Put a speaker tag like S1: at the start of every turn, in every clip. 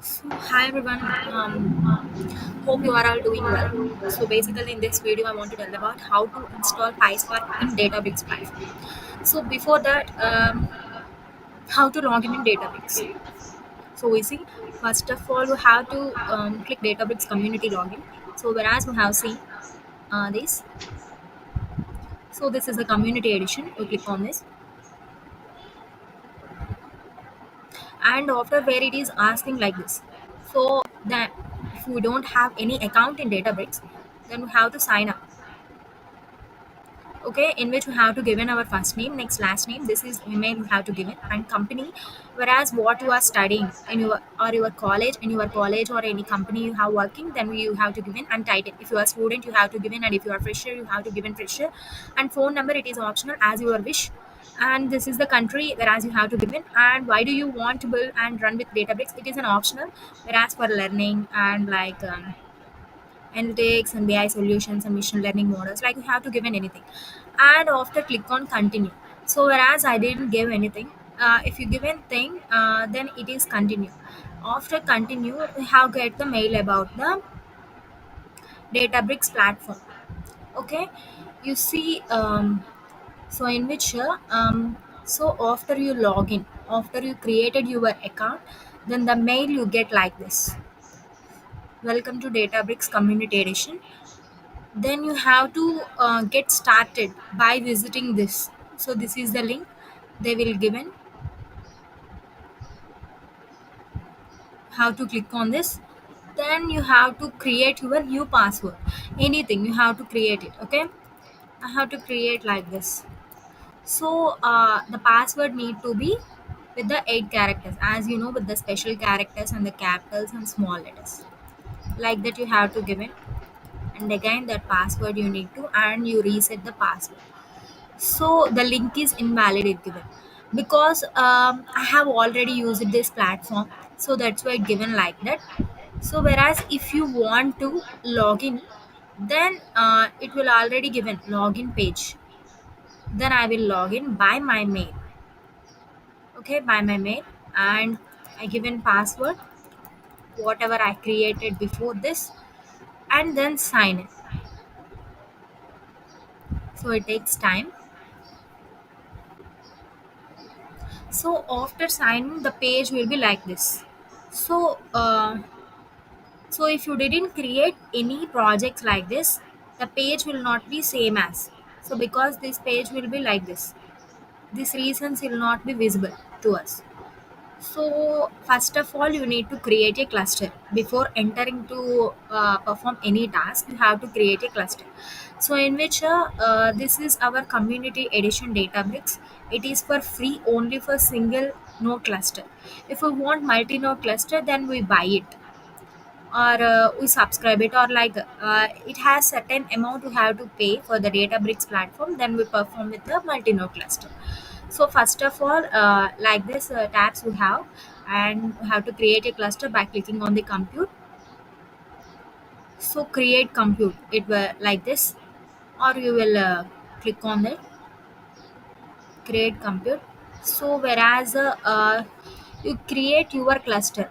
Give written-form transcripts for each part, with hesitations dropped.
S1: So, hi everyone. Hope you are all doing well. So, basically, in this video, I want to tell about how to install PySpark in Databricks platform. So, before that, how to log in Databricks. So, we see first of all, we have to click Databricks community login. So, whereas we have seen this, so this is the community edition. We click on this, and after where it is asking like this. So, that if we don't have any account in Databricks, then we have to sign up, okay, in which we have to give in our first name, next last name, this is email we have to give in, and company, whereas what you are studying in your college, in your college or any company you have working, then you have to give in, and title, if you are student you have to give in, and if you are fresher you have to give in fresher, and phone number it is optional as your wish, and this is the country whereas you have to give in, and why do you want to build and run with Databricks, it is an optional, whereas for learning and like analytics and BI solutions and machine learning models, like you have to give in anything. And after click on continue. So whereas I didn't give anything, if you give anything, then it is continue. After continue, we have get the mail about the Databricks platform. Okay, you see, so in which so after you log in, after you created your account, then the mail you get like this: welcome to Databricks Community Edition. Then you have to get started by visiting this. So this is the link they will given. How to click on this, then you have to create your new password, anything you have to create it, okay. I have to create like this. So the password need to be with the 8 characters, as you know, with the special characters and the capitals and small letters, like that you have to give it. And again that password you need to, and you reset the password. So the link is invalid if given, because I have already used this platform, so that's why it given like that. So whereas if you want to log in, then it will already given login page. Then I will log in by my mail, okay, by my mail, and I given password whatever I created before this, and then sign in. So it takes time. So after signing, the page will be like this. So so if you didn't create any projects like this, the page will not be same as. So because this page will be like this, these reasons will not be visible to us. So first of all, you need to create a cluster before entering to perform any task. You have to create a cluster. So in which this is our community edition Databricks. It is for free only for single node cluster. If we want multi node cluster, then we buy it, or we subscribe it, or like it has certain amount we have to pay for the Databricks platform, then we perform with the multi-node cluster. So first of all, like this tabs we have, and we have to create a cluster by clicking on the compute. So create compute, it will like this, or you will click on it, create compute. So whereas you create your cluster.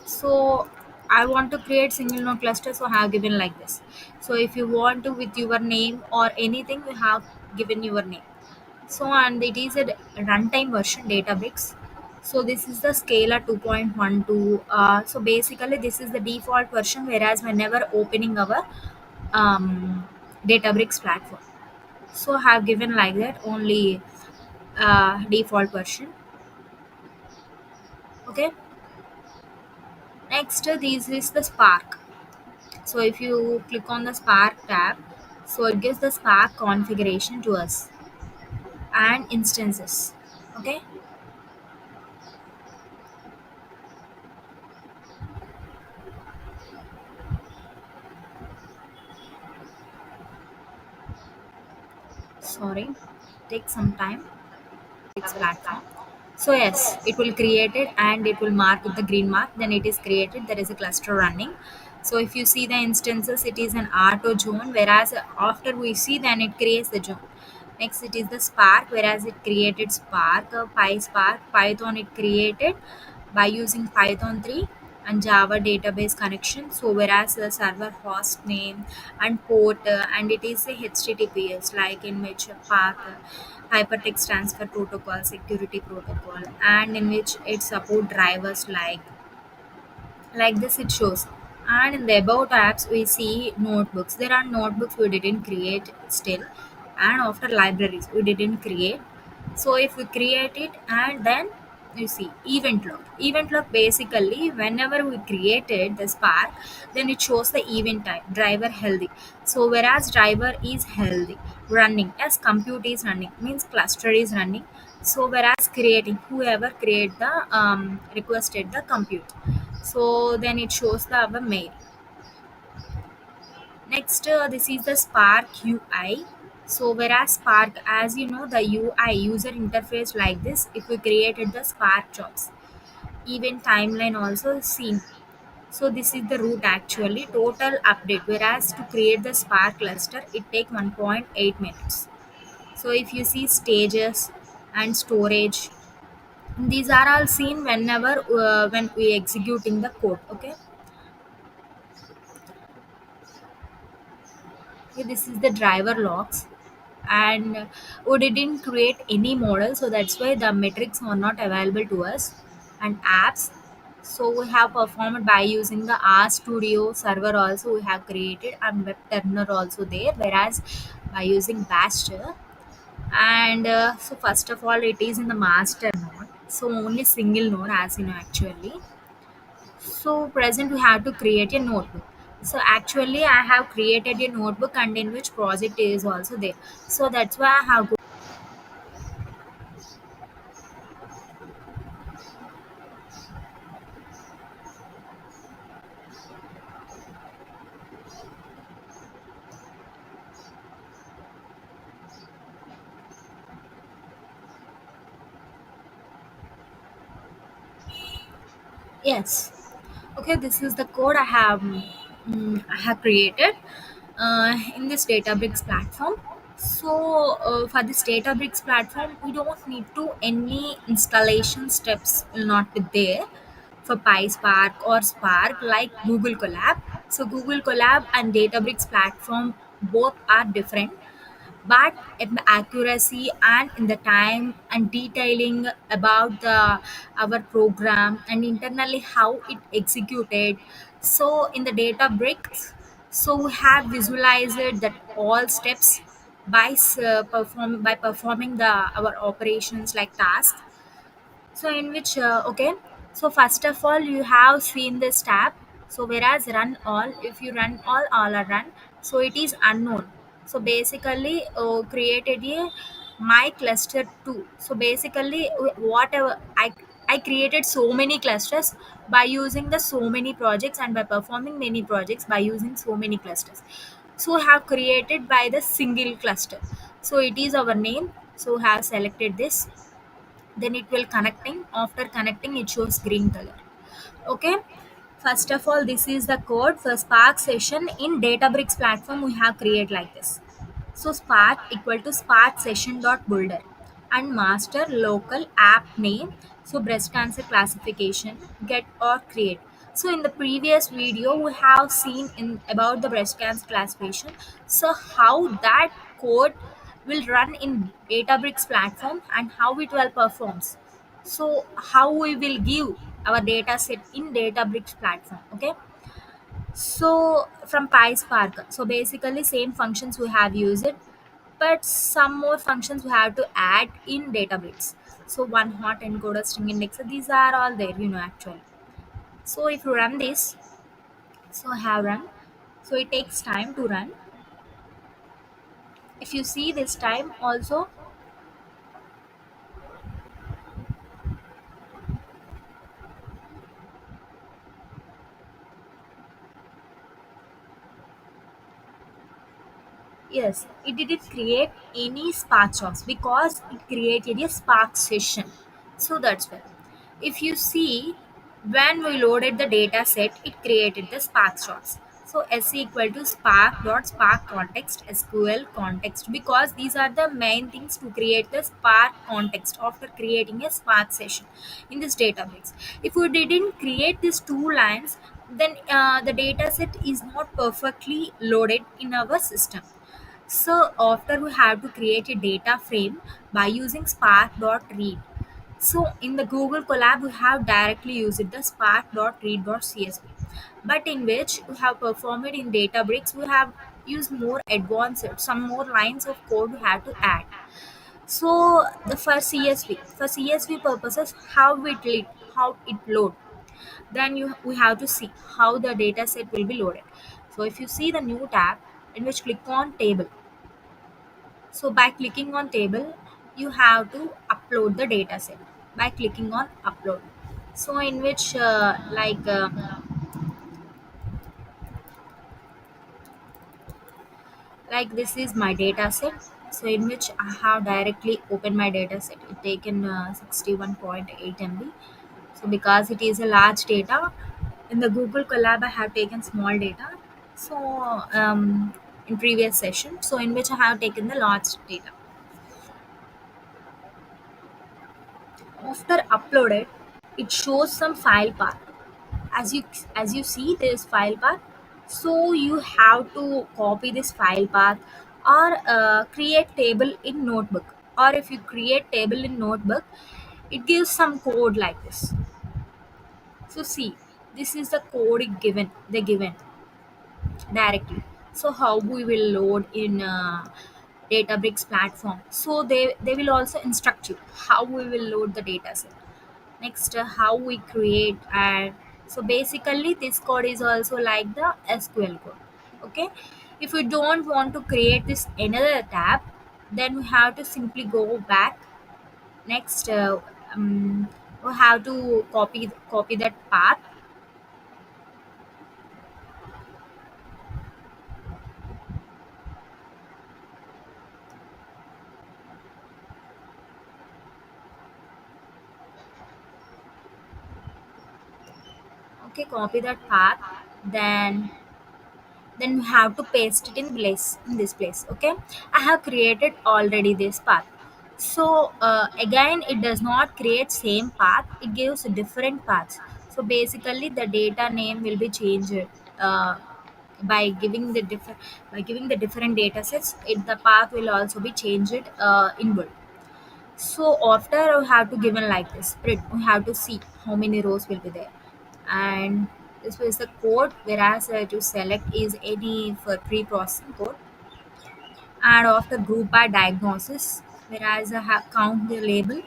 S1: So I want to create single node cluster, so I have given like this. So if you want to with your name or anything, you have given your name. So and it is a runtime version Databricks. So this is the Scala 2.12. So basically this is the default version, whereas whenever opening our Databricks platform, so I have given like that only default version, okay. Next, this is the Spark. So if you click on the Spark tab, so it gives the Spark configuration to us and instances. Okay. Sorry, take some time. It's platform. So yes, it will create it and it will mark with the green mark. Then it is created. There is a cluster running. So if you see the instances, it is an auto zone. Whereas after we see, then it creates the zone. Next, it is the Spark. Whereas it created Spark, PySpark, Python. It created by using Python 3, and Java database connection. So whereas the server host name and port, and it is a HTTPS, like in which path, hypertext transfer protocol, security protocol, and in which it support drivers like this it shows. And in the about apps we see notebooks. There are notebooks we didn't create still, and after libraries we didn't create. So if we create it, and then you see event log basically whenever we created the Spark, then it shows the event type driver healthy. So whereas driver is healthy running, as compute is running means cluster is running. So whereas creating, whoever create the requested the compute, so then it shows the our mail. Next, this is the Spark UI. So whereas Spark, as you know, the UI user interface like this, if we created the Spark jobs, even timeline also seen. So this is the route actually total update. Whereas to create the Spark cluster, it take 1.8 minutes. So if you see stages and storage, these are all seen whenever when we executing the code. Okay. Okay, this is the driver logs, and we didn't create any model, so that's why the metrics are not available to us. And apps, so we have performed by using the R Studio server also we have created, and web terminal also there, whereas by using Baster. And so first of all it is in the master node, so only single node, as you know actually. So present we have to create a notebook. So actually I have created a notebook, and in which project is also there. So that's why I have go. Yes. Okay, this is the code I have created in this Databricks platform. So for this Databricks platform, we don't need to any installation steps will not be there for PySpark or Spark like Google Colab. So Google Colab and Databricks platform both are different, but in the accuracy and in the time and detailing about the our program and internally how it executed. So in the Databricks, so we have visualized that all steps by performing the our operations like tasks. So in which okay, so first of all you have seen this tab. So whereas run all, if you run all are run, so it is unknown. So basically created a my cluster 2. So basically whatever I created so many clusters by using the so many projects, and by performing many projects by using so many clusters. So have created by the single cluster. So it is our name. So have selected this, then it will connecting. After connecting it shows green color. Okay, first of all this is the code for Spark session in Databricks platform we have created like this. So Spark equal to Spark session dot builder, and master local app name. So breast cancer classification, get or create. So in the previous video we have seen in about the breast cancer classification. So how that code will run in Databricks platform and how it will performs. So how we will give our data set in Databricks platform. Okay, so from PySpark, so basically same functions we have used it, but some more functions we have to add in Databricks. So one hot encoder, string index, these are all there, actually. So if you run this, so I have run, so it takes time to run. If you see this time also, yes, it didn't create any Spark jobs because it created a Spark session. So that's why. If you see, when we loaded the data set, it created the Spark jobs. So SC equal to spark dot spark context SQL context, because these are the main things to create the spark context after creating a spark session in this database. If we didn't create these two lines, then the data set is not perfectly loaded in our system. So after we have to create a data frame by using spark.read. So in the Google Colab, we have directly used the spark.read.csv. But in which we have performed it in Databricks, we have used more advanced, some more lines of code we have to add. So the for CSV purposes, how it load. Then we have to see how the data set will be loaded. So if you see the new tab in which click on table, so by clicking on table, you have to upload the data set by clicking on upload. So in which like this is my data set. So in which I have directly opened my data set. It taken 61.8 MB. So because it is a large data, in the Google Colab I have taken small data. So in previous session, so in which I have taken the large data. After uploaded, it shows some file path. As you see this file path, so you have to copy this file path, or create table in notebook. Or if you create table in notebook, it gives some code like this. So see, this is the code they given directly. So how we will load in Databricks platform, so they will also instruct you how we will load the data set. Next, how we create. And so basically this code is also like the SQL code. Okay, if we don't want to create this another tab, then we have to simply go back. Next, we have to copy that path. Okay, copy that path. Then you have to paste it in this place. Okay, I have created already this path. So again, it does not create same path, it gives different paths. So basically the data name will be changed uh, by giving the different data sets. The path will also be changed in Word. So after we have to given like this print, we have to see how many rows will be there. And this was the code, whereas to select is any for pre-processing code. And after group by diagnosis, whereas I have count the label.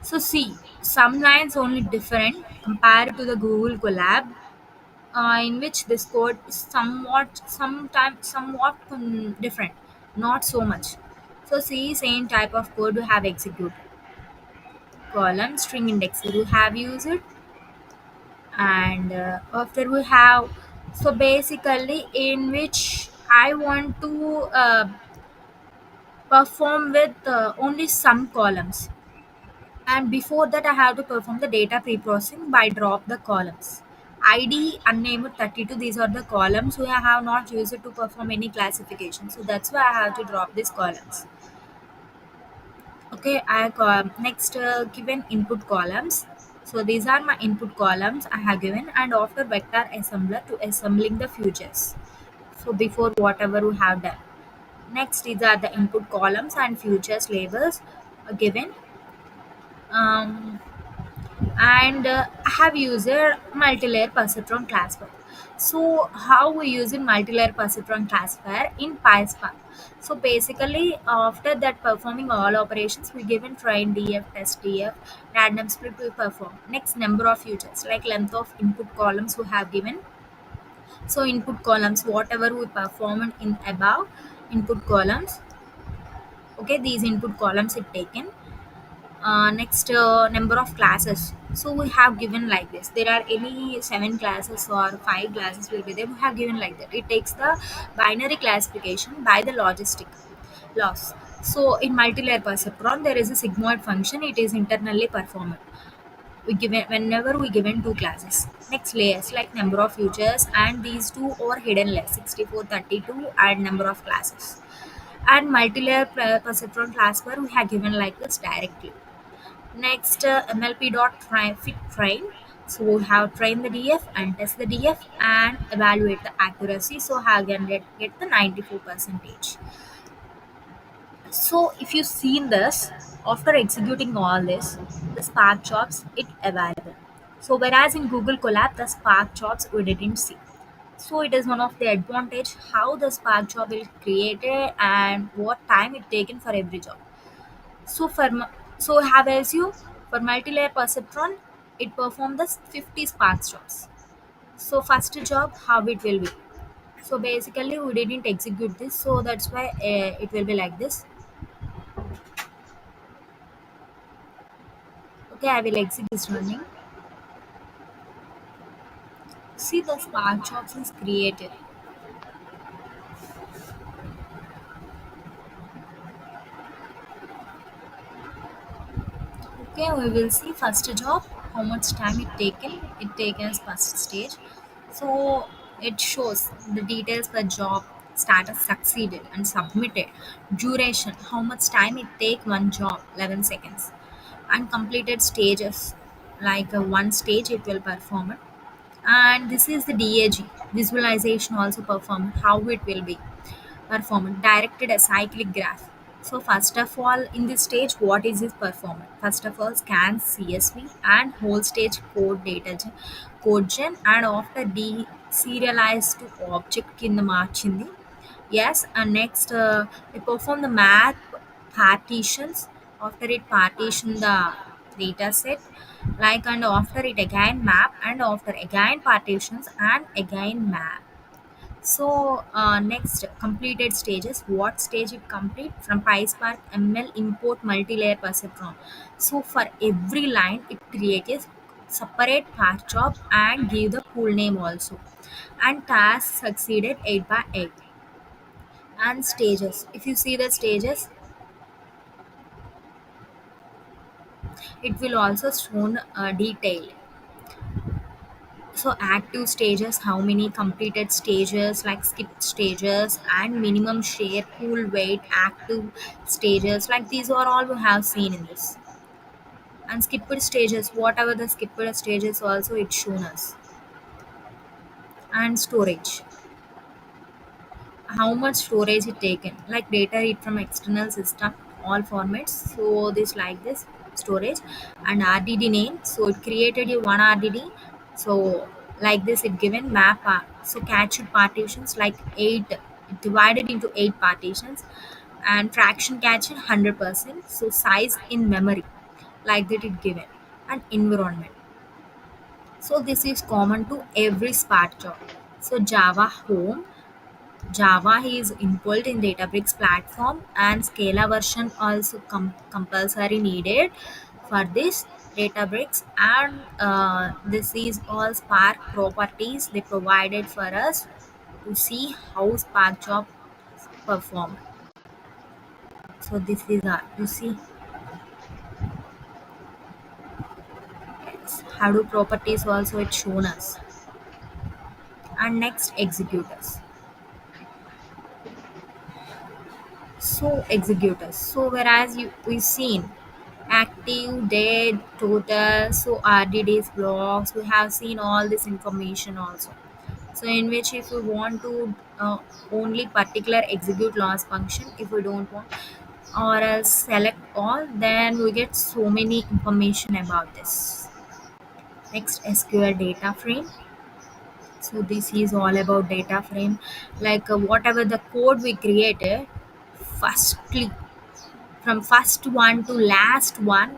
S1: So see, some lines only different compared to the Google Colab, in which this code is somewhat different, not so much. So see, same type of code we have executed. Column string index we have used it. And after we have, so basically in which I want to perform with only some columns. And before that I have to perform the data pre-processing by drop the columns. ID unnamed 32, these are the columns we have not used to perform any classification, so that's why I have to drop these columns. Okay, next given input columns. So these are my input columns I have given, and after vector assembler to assembling the futures. So before whatever we have done. Next, these are the input columns and futures labels given. Um, and I have used a multi-layer perceptron classifier. So how we use in multi-layer perceptron classifier in PySpark. So basically after that performing all operations, we given train df, test df, random split we perform. Next, number of futures like length of input columns we have given. So input columns, whatever we performed in above input columns. Okay, these input columns it taken. Next, number of classes. So we have given like this. There are any 7 classes or 5 classes will be there. We have given like that. It takes the binary classification by the logistic loss. So in multi-layer perceptron, there is a sigmoid function. It is internally performed. We given whenever we given two classes. Next layers like number of users and these two or hidden layers 64, 32 and number of classes. And multi-layer perceptron class where we have given like this directly. Next, MLP dot fit train. So we have trained the DF and test the DF and evaluate the accuracy. So have get the 94 percentage. So if you seen this, after executing all this, the Spark jobs it available. So whereas in Google Colab, the Spark jobs we didn't see. So it is one of the advantage how the Spark job is created and what time it taken for every job. So so have as you for multi-layer perceptron, it performed the 50 Spark jobs. So first job how it will be. So basically we didn't execute this, so that's why it will be like this. Okay, I will exit this running. See the Spark jobs is created. Okay, we will see first job how much time it taken. It taken as first stage. So it shows the details per job, status succeeded and submitted, duration, how much time it take one job, 11 seconds, and completed stages like one stage it will perform it. And this is the DAG visualization also perform how it will be performance directed a cyclic graph. So first of all, in this stage, what is this performance? First of all, scan CSV and whole stage code gen, and after deserialized to object in the marchindi. Yes, and next we perform the map partitions. After it partition the data set, like and after it again map and after again partitions and again map. So next completed stages. What stage it complete from PySpark ML import multi-layer perceptron. So for every line it creates a separate path job and give the pool name also. And task succeeded 8 by 8. And stages. If you see the stages, it will also shown detailed. So active stages, how many completed stages like skipped stages and minimum share pool weight active stages like these are all we have seen in this. And skipped stages, whatever the skipped stages also it's shown us. And storage, how much storage it taken like data read from external system all formats. So this like this storage and RDD name, so it created you one RDD. So like this it given map so cached partitions like 8 divided into 8 partitions and fraction cached 100%. So size in memory like that it given. And environment, so this is common to every Spark job. So Java home, Java is inbuilt in Databricks platform and Scala version also compulsory needed for this Databricks, and this is all Spark properties they provided for us to see how Spark job perform. So this is you see Hadoop properties also it's shown us. And next executors. So executors. So whereas we seen active, dead, total, so RDDs blocks, we have seen all this information also. So in which if we want to only particular execute loss function, if we don't want, or else select all, then we get so many information about this. Next SQL data frame. So this is all about data frame, like whatever the code we created, firstly from first one to last one,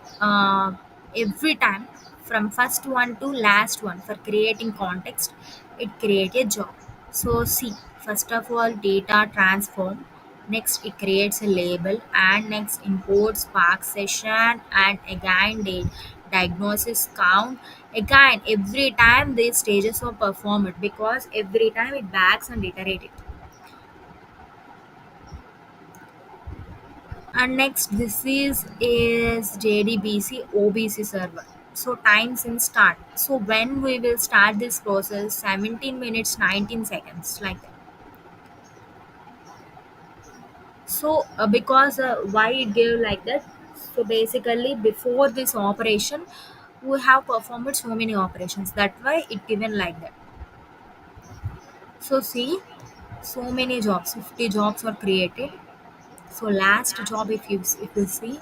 S1: every time from first one to last one for creating context it create a job. So see, first of all data transform, next it creates a label and next imports spark session and again diagnosis count. Again every time these stages are performed because every time it backs and iterate it. And next this is JDBC OBC server. So time since start, so when we will start this process, 17 minutes 19 seconds like that. So because why it gave like that, so basically before this operation we have performed so many operations, that's why it given like that. So see, so many jobs, 50 jobs were created. So last job, if you see,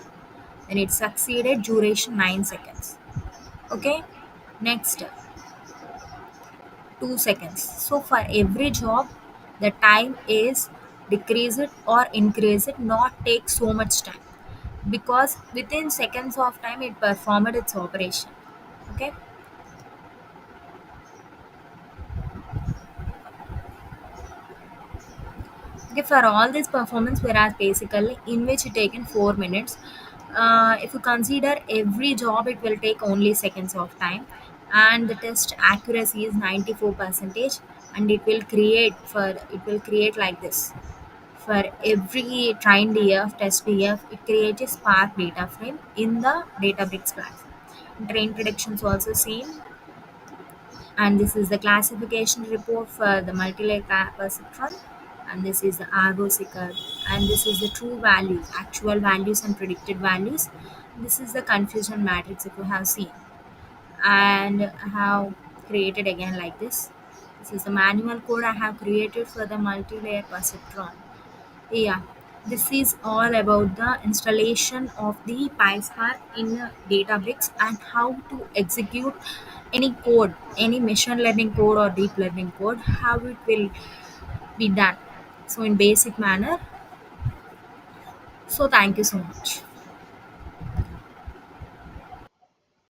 S1: then it succeeded duration 9 seconds. Okay, next 2 seconds. So for every job the time is decrease it or increase it, not take so much time, because within seconds of time it performed its operation. Okay. Okay, for all this performance, whereas basically in which it taken 4 minutes. If you consider every job, it will take only seconds of time, and the test accuracy is 94 percentage, and it will create like this. For every trained EF, test EF, it creates a Spark data frame in the Databricks platform. Train predictions also same, and this is the classification report for the multi-layer perceptron, and this is the argo seeker, and this is the true values, actual values and predicted values. This is the confusion matrix if you have seen, and I have created again like this is the manual code I have created for the multi-layer perceptron. Yeah, this is all about the installation of the PySpark in Databricks and how to execute any code, any machine learning code or deep learning code, how it will be done. So in basic manner. So thank you so much.